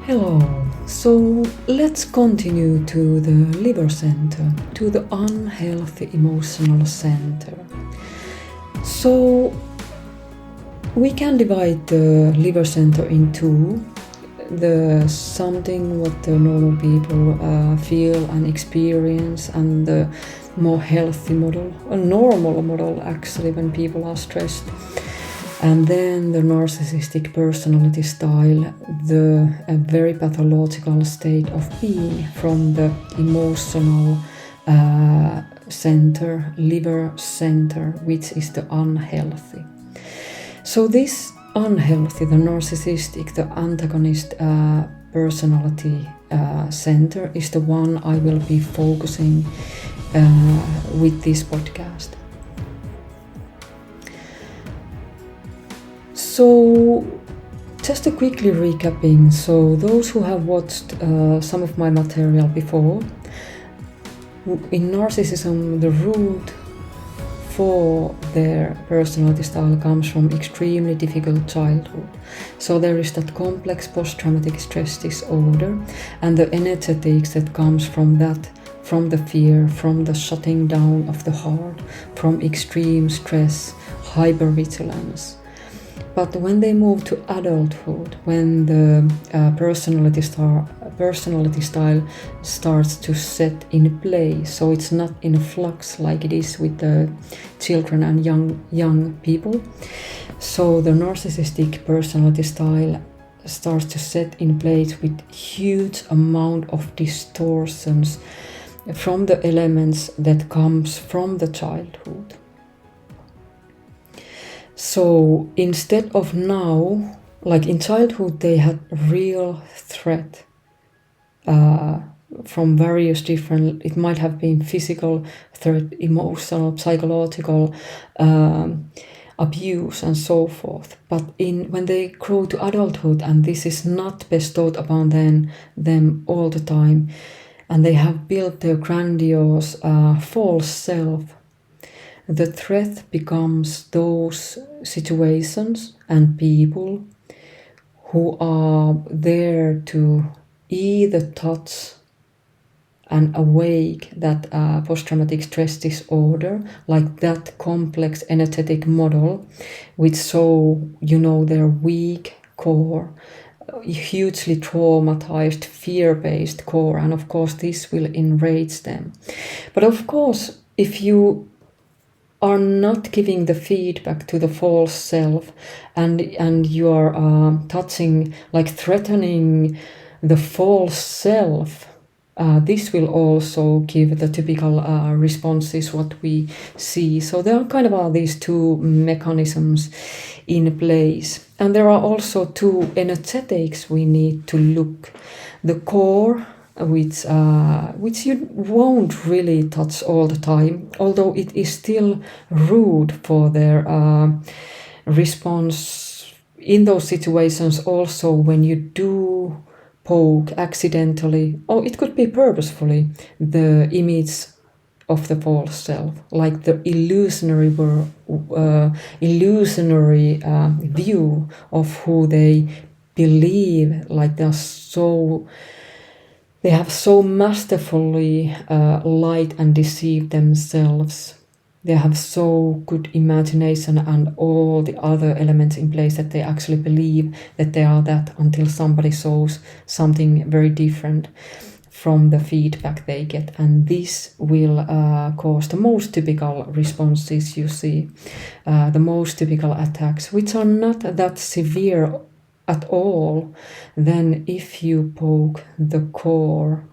Hello. So let's continue to the liver center, to the unhealthy emotional center. So we can divide the liver center in two. The something what the normal people feel and experience, and the more healthy model, a normal model actually when people are stressed. And then the narcissistic personality style, the very pathological state of being from the emotional center, liver center, which is the unhealthy. So this unhealthy, the narcissistic, the antagonist personality center is the one I will be focusing with this podcast. So just to quickly recapping, so those who have watched some of my material before, in narcissism the root for their personality style comes from extremely difficult childhood. So there is that complex post-traumatic stress disorder and the energetics that comes from that, from the fear, from the shutting down of the heart, from extreme stress, hypervigilance. But when they move to adulthood, when the personality style starts to set in place, so it's not in a flux like it is with the children and young people. So the narcissistic personality style starts to set in place with huge amount of distortions from the elements that comes from the childhood. So instead of now, like in childhood, they had real threat from various different, it might have been physical threat, emotional, psychological abuse and so forth. But when they grow to adulthood and this is not bestowed upon them all the time, and they have built their grandiose false self, the threat becomes those situations and people who are there to either touch and awake that post-traumatic stress disorder, like that complex energetic model, with their weak core, hugely traumatized, fear-based core, and of course this will enrage them. But of course, if you are not giving the feedback to the false self and you are touching, like threatening the false self, this will also give the typical responses what we see. So there are kind of these two mechanisms in place, and there are also two energetics we need to look. The core, which you won't really touch all the time, although it is still rude for their response in those situations. Also, when you do poke accidentally, or it could be purposefully, the image of the false self, like the illusionary view of who they believe, like they have so masterfully lied and deceived themselves. They have so good imagination and all the other elements in place that they actually believe that they are that, until somebody shows something very different from the feedback they get. And this will cause the most typical responses you see, the most typical attacks, which are not that severe at all than if you poke the core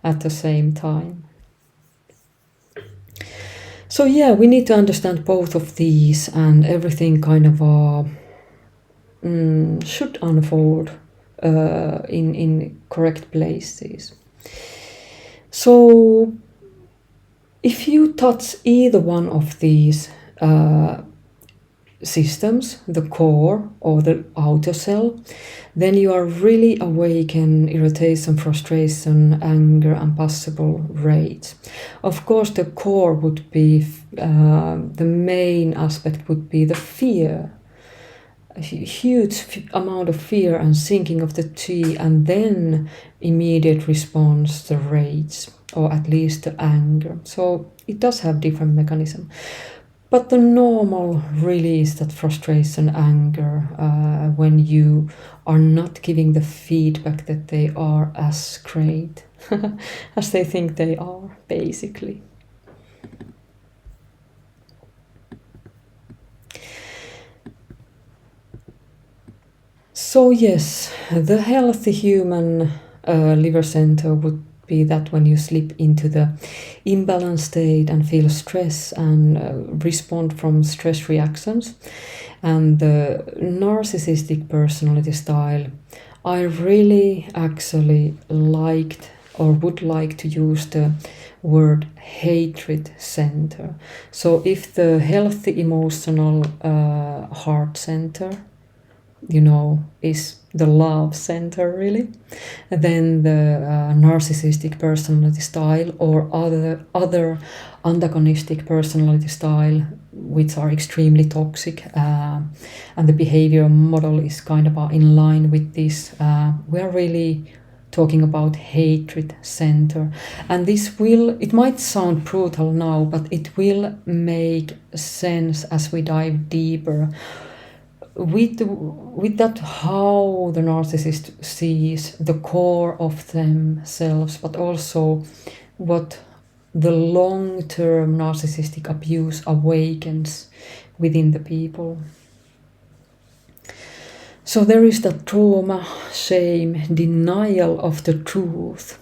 at the same time. So yeah, we need to understand both of these, and everything kind of should unfold in correct places. So if you touch either one of these systems, the core or the outer cell, then you are really awaken irritation, frustration, anger, and possible rage. Of course, the core would be the main aspect would be the fear a huge amount of fear and sinking of the tea, and then immediate response, the rage, or at least the anger. So it does have different mechanism. But the normal really is that frustration, anger, when you are not giving the feedback that they are as great as they think they are, basically. So yes, the healthy human liver center would be that when you slip into the imbalanced state and feel stress and respond from stress reactions. And the narcissistic personality style, I really actually liked or would like to use the word hatred center. So if the healthy emotional heart center, is the love center really, then the narcissistic personality style or other antagonistic personality style, which are extremely toxic, and the behavior model is kind of in line with this. We are really talking about hatred center, and it might sound brutal now, but it will make sense as we dive deeper with that, how the narcissist sees the core of themselves, but also what the long-term narcissistic abuse awakens within the people. So there is that trauma, shame, denial of the truth,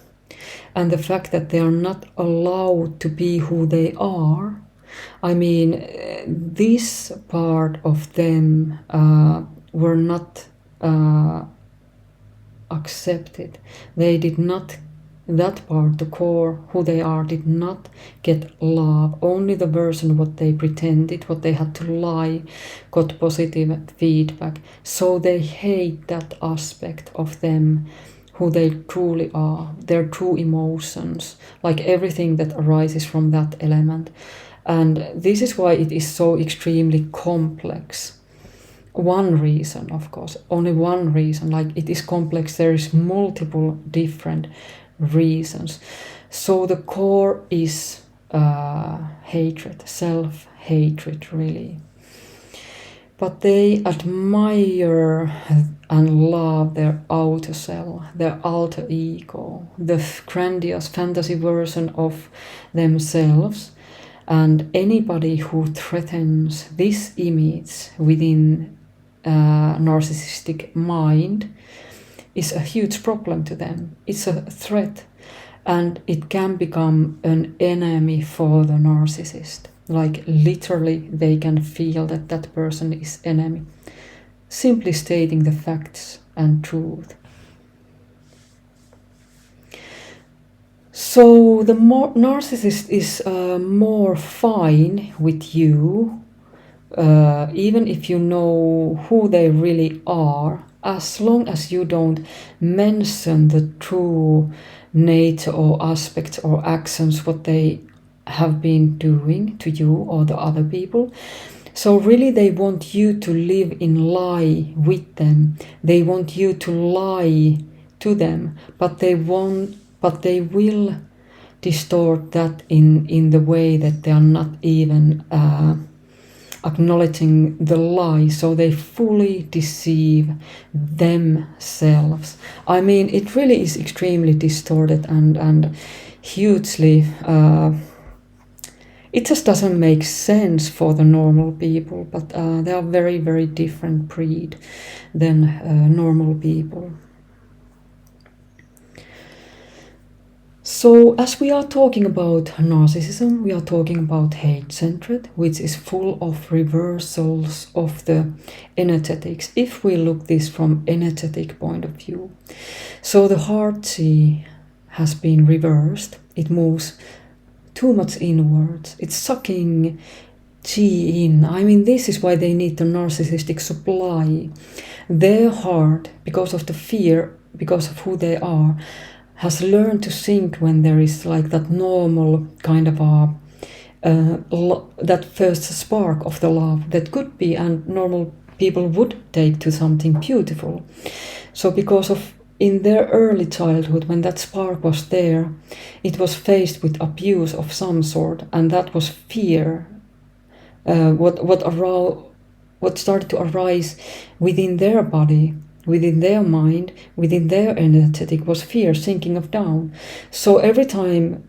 and the fact that they are not allowed to be who they are. I mean, this part of them were not accepted. They did not, that part, the core, who they are, did not get love. Only the version what they pretended, what they had to lie, got positive feedback. So they hate that aspect of them, who they truly are, their true emotions, like everything that arises from that element. And this is why it is so extremely complex. One reason, of course, only one reason, like it is complex, there is multiple different reasons. So the core is hatred, self-hatred really. But they admire and love their outer self, their alter ego, the grandiose fantasy version of themselves. And anybody who threatens this image within a narcissistic mind is a huge problem to them. It's a threat, and it can become an enemy for the narcissist. Like literally they can feel that that person is enemy, simply stating the facts and truth. So the narcissist is more fine with you, even if you know who they really are, as long as you don't mention the true nature or aspects or actions what they have been doing to you or the other people. So really they want you to live in lie with them. They want you to lie to them, but they will distort that in the way that they are not even acknowledging the lie, so they fully deceive themselves. I mean, it really is extremely distorted and hugely, it just doesn't make sense for the normal people, but they are very, very different breed than normal people. So as we are talking about narcissism, we are talking about hate-centered, which is full of reversals of the energetics, if we look this from energetic point of view. So the heart chi has been reversed. It moves too much inwards. It's sucking chi in. I mean, this is why they need the narcissistic supply. Their heart, because of the fear, because of who they are, has learned to sink when there is like that normal kind of that first spark of the love that could be, and normal people would take to something beautiful. So because of in their early childhood, when that spark was there, it was faced with abuse of some sort, and that was fear. What started to arise within their body, within their mind, within their energetic was fear, sinking of down. So every time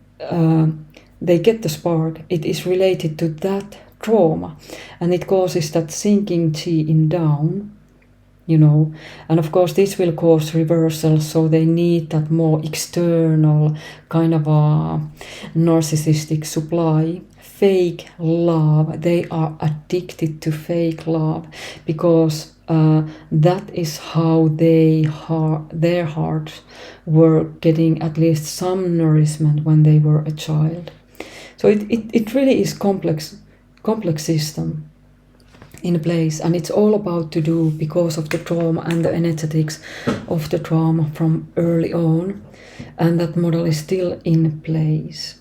they get the spark, it is related to that trauma, and it causes that sinking chi in down, and of course this will cause reversal, so they need that more external kind of a narcissistic supply, fake love. They are addicted to fake love because that is how their hearts were getting at least some nourishment when they were a child. So it really is complex system in place, and it's all about to do because of the trauma and the energetics of the trauma from early on, and that model is still in place.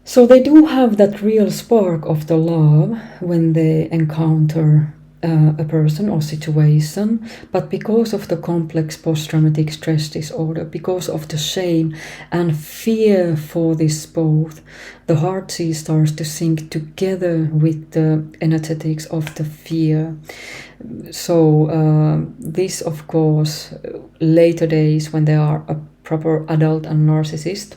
So they do have that real spark of the love when they encounter a person or situation, but because of the complex post-traumatic stress disorder, because of the shame and fear for this both, the heart sea starts to sink together with the energetics of the fear. So this, of course, later days when they are a proper adult and narcissist,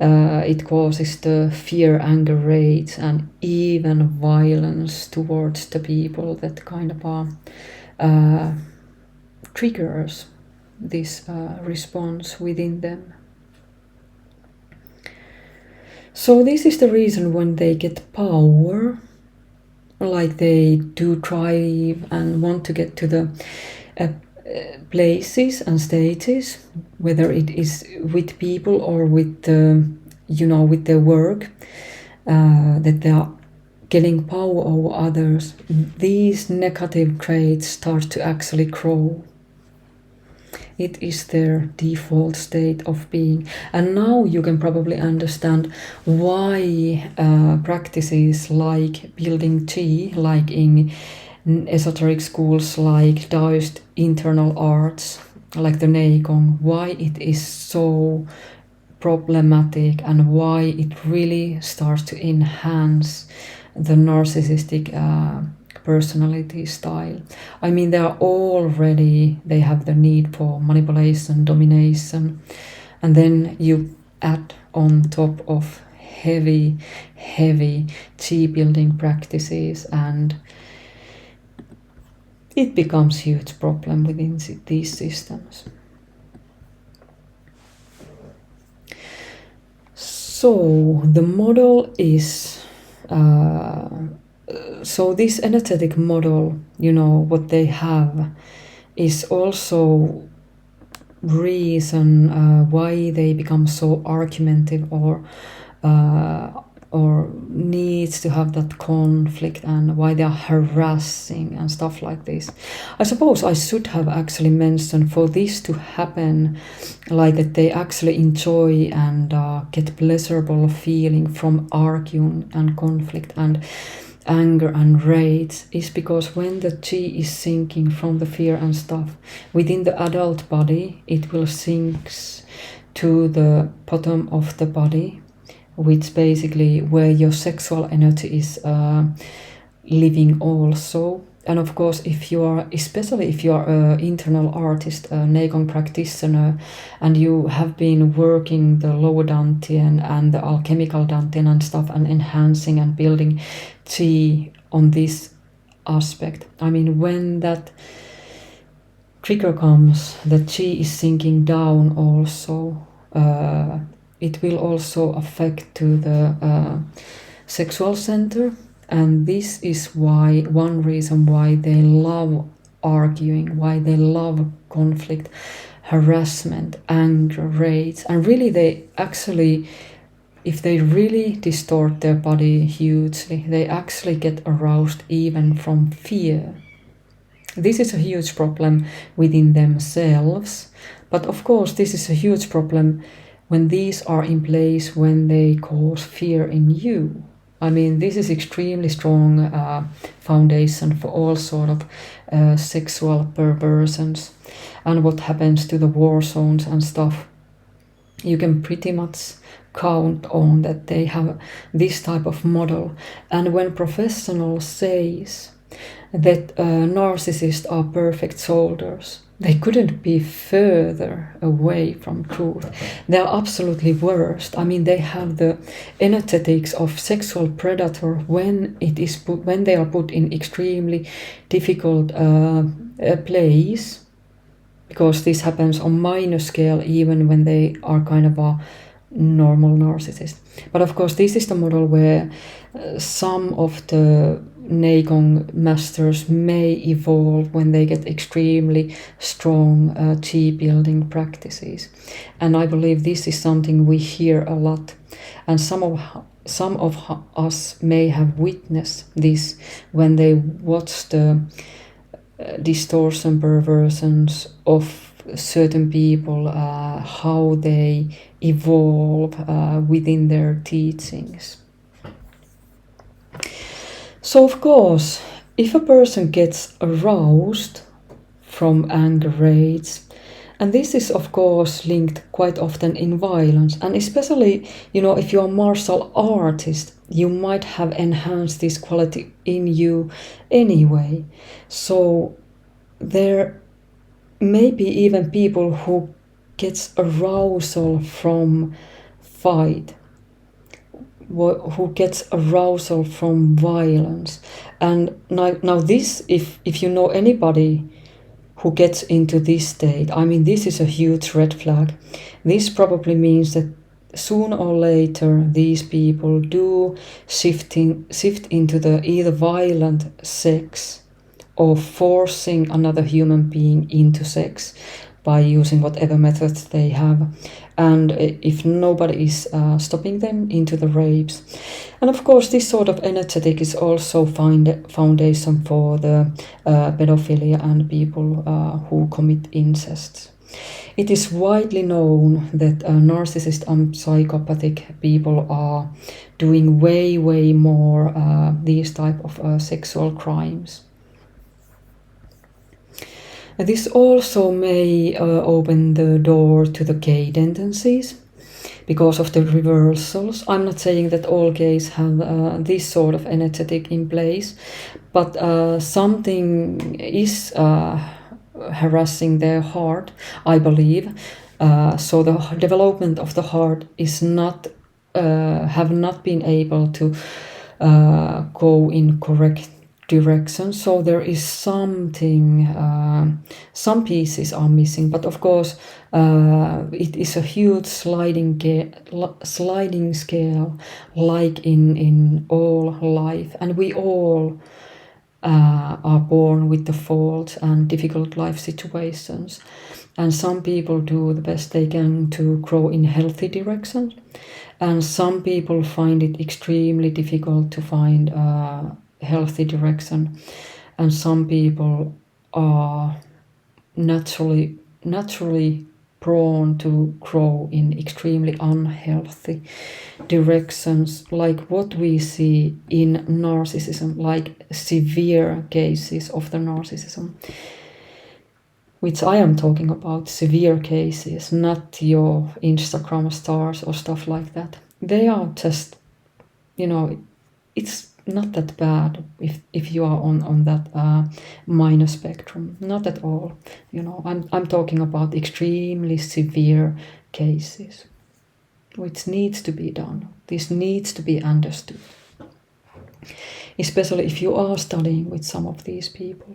it causes the fear, anger, rage, and even violence towards the people that kind of triggers this response within them. So this is the reason when they get power, like they do thrive and want to get to the places and stages, whether it is with people or with with their work, that they are getting power over others, these negative traits start to actually grow. It is their default state of being. And now you can probably understand why practices like building chi, like in esoteric schools like Taoist internal arts, like the Neigong, why it is so problematic and why it really starts to enhance the narcissistic personality style. I mean, they have the need for manipulation, domination, and then you add on top of heavy chi building practices, and it becomes a huge problem within these systems. So the model is, so this energetic model, what they have is also reason why they become so argumentative or needs to have that conflict, and why they are harassing and stuff like this. I suppose I should have actually mentioned, for this to happen, like that they actually enjoy and get pleasurable feeling from arguing and conflict and anger and rage, is because when the chi is sinking from the fear and stuff within the adult body, it will sink to the bottom of the body, which basically where your sexual energy is living also. And of course, especially if you are an internal artist, a Neigong practitioner, and you have been working the lower dantian and the alchemical dantian and stuff, and enhancing and building chi on this aspect. I mean, when that trigger comes, the chi is sinking down also. It will also affect to the sexual center, and this is one reason why they love arguing, why they love conflict, harassment, anger, rage, and really they actually, if they really distort their body hugely, they actually get aroused even from fear. This is a huge problem within themselves, but of course this is a huge problem when these are in place, when they cause fear in you. I mean, this is extremely strong foundation for all sort of sexual perversions and what happens to the war zones and stuff. You can pretty much count on that they have this type of model. And when professionals says that narcissists are perfect soldiers, they couldn't be further away from truth. They're absolutely worst. I mean, they have the energetics of sexual predator when when they are put in extremely difficult place, because this happens on minor scale even when they are kind of a normal narcissist. But of course, this is the model where some of the Neigong masters may evolve when they get extremely strong chi building practices. And I believe this is something we hear a lot. And some of us may have witnessed this when they watch the distortion perversions of certain people, how they evolve within their teachings. So of course, if a person gets aroused from anger rage, and this is of course linked quite often in violence, and especially, if you're a martial artist, you might have enhanced this quality in you anyway. So there may be even people who gets arousal from fight, who gets arousal from violence. And now this, if you know anybody who gets into this state, I mean, this is a huge red flag. This probably means that sooner or later these people do shift into the either violent sex or forcing another human being into sex by using whatever methods they have, and if nobody is stopping them, into the rapes. And of course, this sort of energetic is also foundation for the pedophilia and people who commit incest. It is widely known that narcissist and psychopathic people are doing way more these type of sexual crimes. This also may open the door to the gay tendencies because of the reversals. I'm not saying that all gays have this sort of energetic in place, but something is harassing their heart, I believe. So the development of the heart is not have not been able to go in correct direction. So there is something, some pieces are missing, but of course it is a huge sliding scale, like in all life, and we all are born with the faults and difficult life situations, and some people do the best they can to grow in healthy directions, and some people find it extremely difficult to find healthy direction, and some people are naturally prone to grow in extremely unhealthy directions, like what we see in narcissism, like severe cases of the narcissism, which I am talking about, severe cases, not your Instagram stars or stuff like that. They are just, it's not that bad if you are on that minor spectrum, not at all. I'm talking about extremely severe cases, which needs to be done. This needs to be understood, especially if you are studying with some of these people.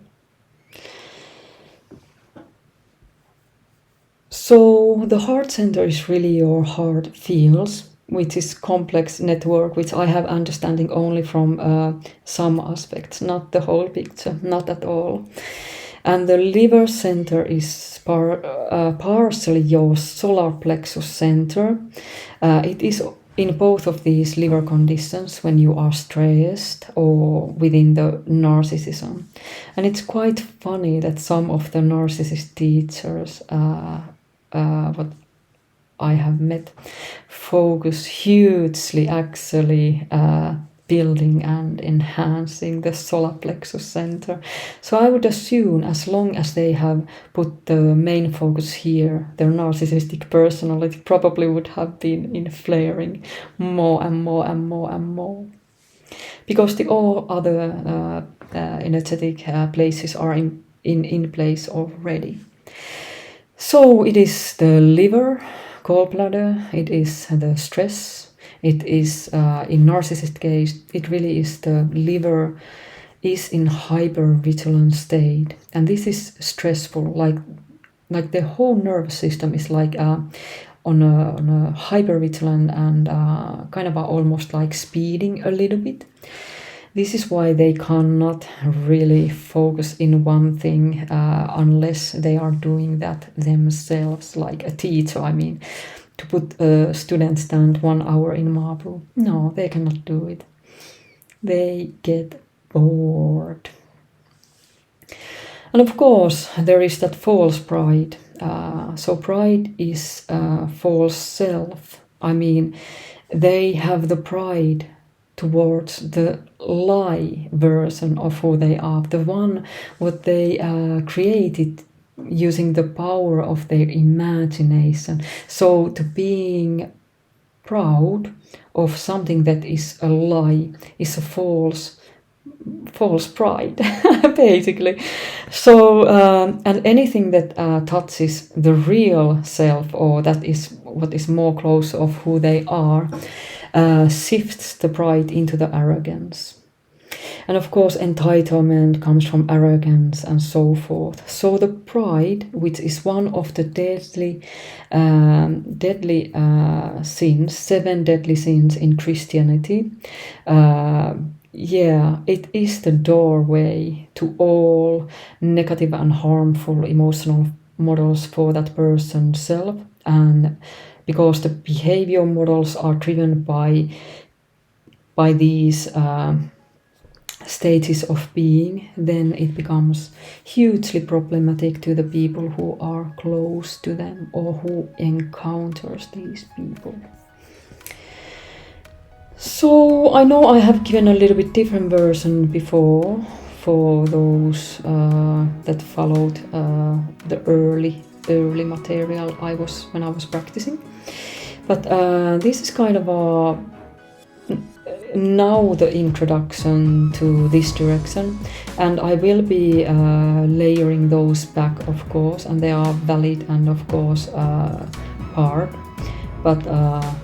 So the heart center is really your heart feels, which is complex network, which I have understanding only from some aspects, not the whole picture, not at all. And the liver center is partially your solar plexus center. It is in both of these liver conditions when you are stressed or within the narcissism. And it's quite funny that some of the narcissist teachers, what I have met, focus hugely actually building and enhancing the solar plexus center. So I would assume as long as they have put the main focus here, their narcissistic personality probably would have been in flaring more and more and more and more. Because the all other energetic places are in place already. So it is the liver, gallbladder, it is the stress, it is in narcissist case, it really is the liver is in hypervigilant state, and this is stressful. Like the whole nervous system is like on a hypervigilant and kind of almost like speeding a little bit. This is why they cannot really focus in one thing unless they are doing that themselves, like a teacher. I mean, to put a student stand 1 hour in marble. No, they cannot do it. They get bored. And of course, there is that false pride. So pride is false self. I mean, they have the pride towards the lie version of who they are, the one what they created using the power of their imagination. So to being proud of something that is a lie is a false pride, basically. So and anything that touches the real self, or that is what is more close of who they are, shifts the pride into the arrogance. And of course, entitlement comes from arrogance and so forth. So the pride, which is one of the deadly sins, 7 deadly sins in Christianity, it is the doorway to all negative and harmful emotional models for that person's self. And because the behavior models are driven by these stages of being, then it becomes hugely problematic to the people who are close to them or who encounters these people. So I know I have given a little bit different version before for those that followed the early material when I was practicing, but this is kind of now the introduction to this direction, and I will be layering those back, of course, and they are valid and of course hard. But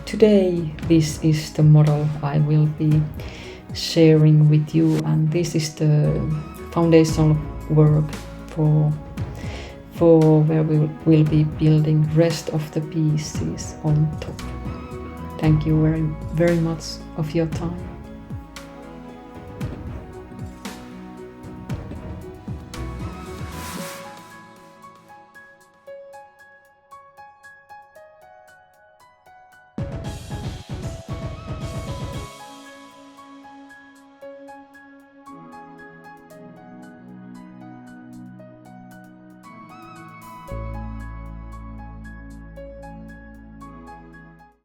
today this is the model I will be sharing with you, and this is the foundational work for where we will be building rest of the pieces on top. Thank you very, very much of your time.